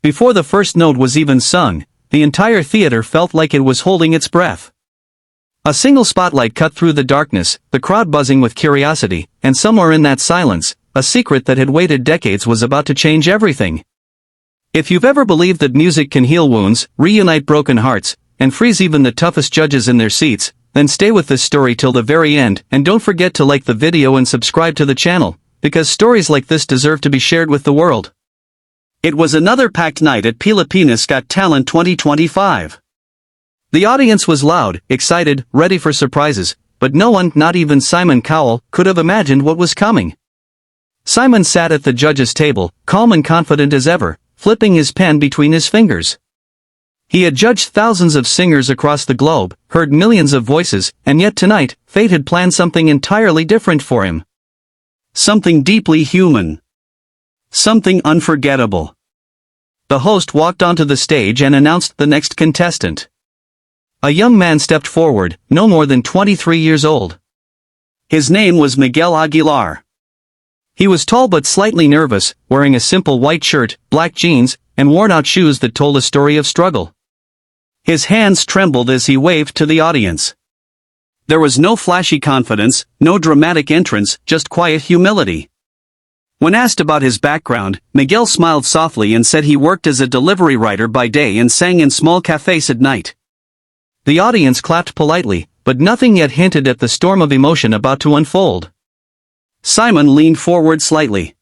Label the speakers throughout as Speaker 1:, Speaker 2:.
Speaker 1: Before the first note was even sung, the entire theater felt like it was holding its breath. A single spotlight cut through the darkness, the crowd buzzing with curiosity, and somewhere in that silence, a secret that had waited decades was about to change everything. If you've ever believed that music can heal wounds, reunite broken hearts, and freeze even the toughest judges in their seats, then stay with this story till the very end, and don't forget to like the video and subscribe to the channel, because stories like this deserve to be shared with the world. It was another packed night at Pilipinas Got Talent 2025. The audience was loud, excited, ready for surprises, but no one, not even Simon Cowell, could have imagined what was coming. Simon sat at the judges' table, calm and confident as ever, flipping his pen between his fingers. He had judged thousands of singers across the globe, heard millions of voices, and yet tonight, fate had planned something entirely different for him. Something deeply human. Something unforgettable. The host walked onto the stage and announced the next contestant. A young man stepped forward, no more than 23 years old. His name was Miguel Aguilar. He was tall but slightly nervous, wearing a simple white shirt, black jeans, and worn-out shoes that told a story of struggle. His hands trembled as he waved to the audience. There was no flashy confidence, no dramatic entrance, just quiet humility. When asked about his background, Miguel smiled softly and said he worked as a delivery rider by day and sang in small cafes at night. The audience clapped politely, but nothing yet hinted at the storm of emotion about to unfold. Simon leaned forward slightly.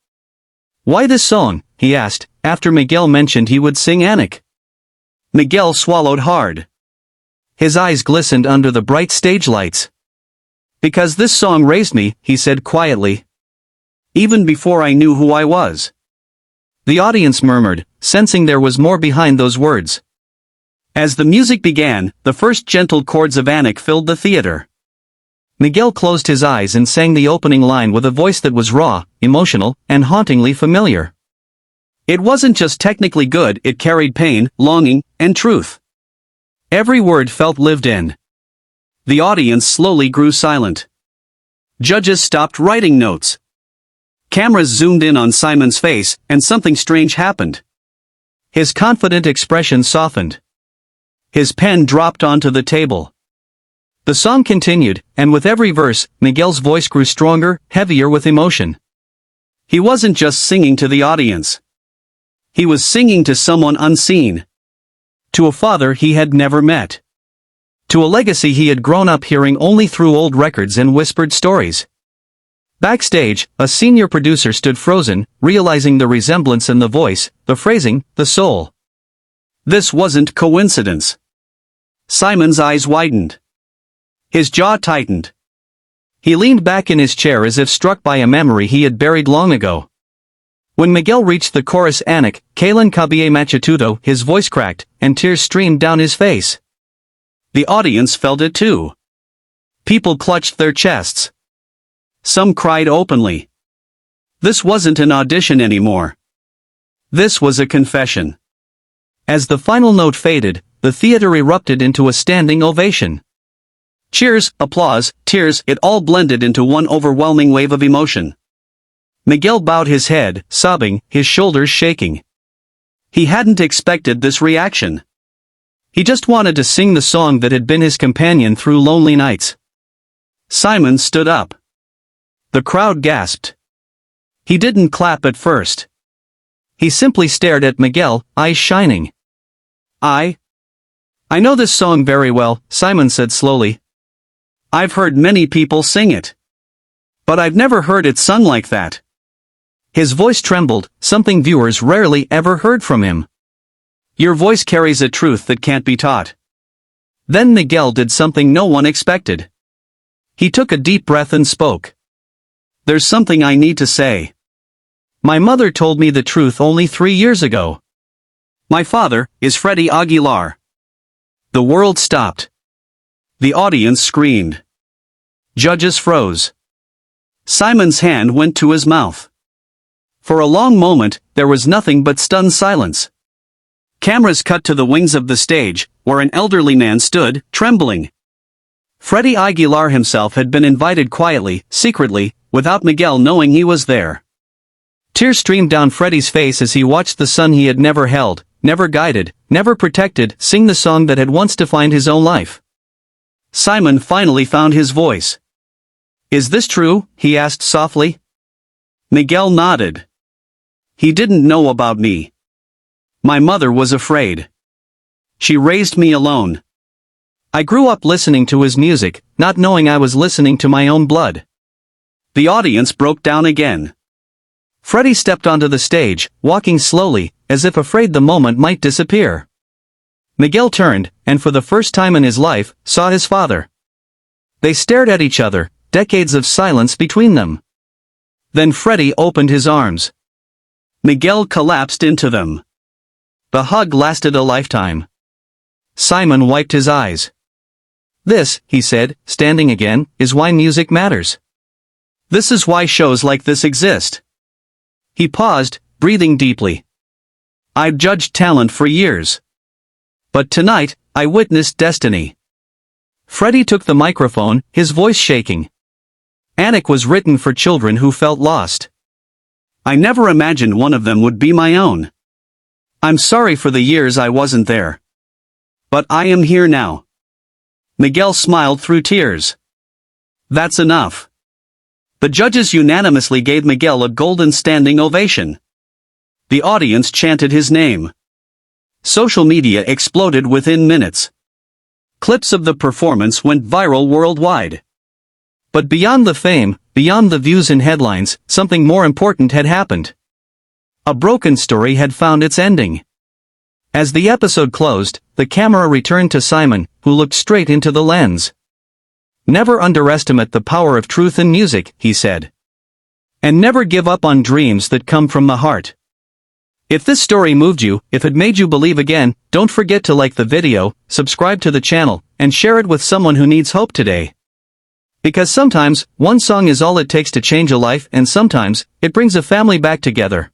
Speaker 1: "Why this song?" he asked, after Miguel mentioned he would sing Anak. Miguel swallowed hard. His eyes glistened under the bright stage lights. "Because this song raised me," he said quietly. "Even before I knew who I was." The audience murmured, sensing there was more behind those words. As the music began, the first gentle chords of Anak filled the theater. Miguel closed his eyes and sang the opening line with a voice that was raw, emotional, and hauntingly familiar. It wasn't just technically good, it carried pain, longing, and truth. Every word felt lived in. The audience slowly grew silent. Judges stopped writing notes. Cameras zoomed in on Simon's face, and something strange happened. His confident expression softened. His pen dropped onto the table. The song continued, and with every verse, Miguel's voice grew stronger, heavier with emotion. He wasn't just singing to the audience. He was singing to someone unseen. To a father he had never met. To a legacy he had grown up hearing only through old records and whispered stories. Backstage, a senior producer stood frozen, realizing the resemblance in the voice, the phrasing, the soul. This wasn't coincidence. Simon's eyes widened. His jaw tightened. He leaned back in his chair as if struck by a memory he had buried long ago. When Miguel reached the chorus Anak, Kailan Kabiye Machituto, his voice cracked, and tears streamed down his face. The audience felt it too. People clutched their chests. Some cried openly. This wasn't an audition anymore. This was a confession. As the final note faded, the theater erupted into a standing ovation. Cheers, applause, tears, it all blended into one overwhelming wave of emotion. Miguel bowed his head, sobbing, his shoulders shaking. He hadn't expected this reaction. He just wanted to sing the song that had been his companion through lonely nights. Simon stood up. The crowd gasped. He didn't clap at first. He simply stared at Miguel, eyes shining. I know this song very well," Simon said slowly. "I've heard many people sing it. But I've never heard it sung like that." His voice trembled, something viewers rarely ever heard from him. "Your voice carries a truth that can't be taught." Then Miguel did something no one expected. He took a deep breath and spoke. "There's something I need to say. My mother told me the truth only 3 years ago. My father is Freddy Aguilar." The world stopped. The audience screamed. Judges froze. Simon's hand went to his mouth. For a long moment, there was nothing but stunned silence. Cameras cut to the wings of the stage, where an elderly man stood, trembling. Freddy Aguilar himself had been invited quietly, secretly, without Miguel knowing he was there. Tears streamed down Freddy's face as he watched the son he had never held, never guided, never protected, sing the song that had once defined his own life. Simon finally found his voice. "Is this true?" he asked softly. Miguel nodded. "He didn't know about me. My mother was afraid. She raised me alone. I grew up listening to his music, not knowing I was listening to my own blood." The audience broke down again. Freddy stepped onto the stage, walking slowly, as if afraid the moment might disappear. Miguel turned, and for the first time in his life, saw his father. They stared at each other, decades of silence between them. Then Freddy opened his arms. Miguel collapsed into them. The hug lasted a lifetime. Simon wiped his eyes. "This," he said, standing again, "is why music matters. This is why shows like this exist." He paused, breathing deeply. "I've judged talent for years. But tonight, I witnessed destiny." Freddy took the microphone, his voice shaking. "Anak was written for children who felt lost. I never imagined one of them would be my own. I'm sorry for the years I wasn't there. But I am here now." Miguel smiled through tears. "That's enough." The judges unanimously gave Miguel a golden standing ovation. The audience chanted his name. Social media exploded within minutes. Clips of the performance went viral worldwide. But beyond the fame, beyond the views and headlines, something more important had happened. A broken story had found its ending. As the episode closed, the camera returned to Simon, who looked straight into the lens. "Never underestimate the power of truth in music," he said. "And never give up on dreams that come from the heart." If this story moved you, if it made you believe again, don't forget to like the video, subscribe to the channel, and share it with someone who needs hope today. Because sometimes, one song is all it takes to change a life, and sometimes, it brings a family back together.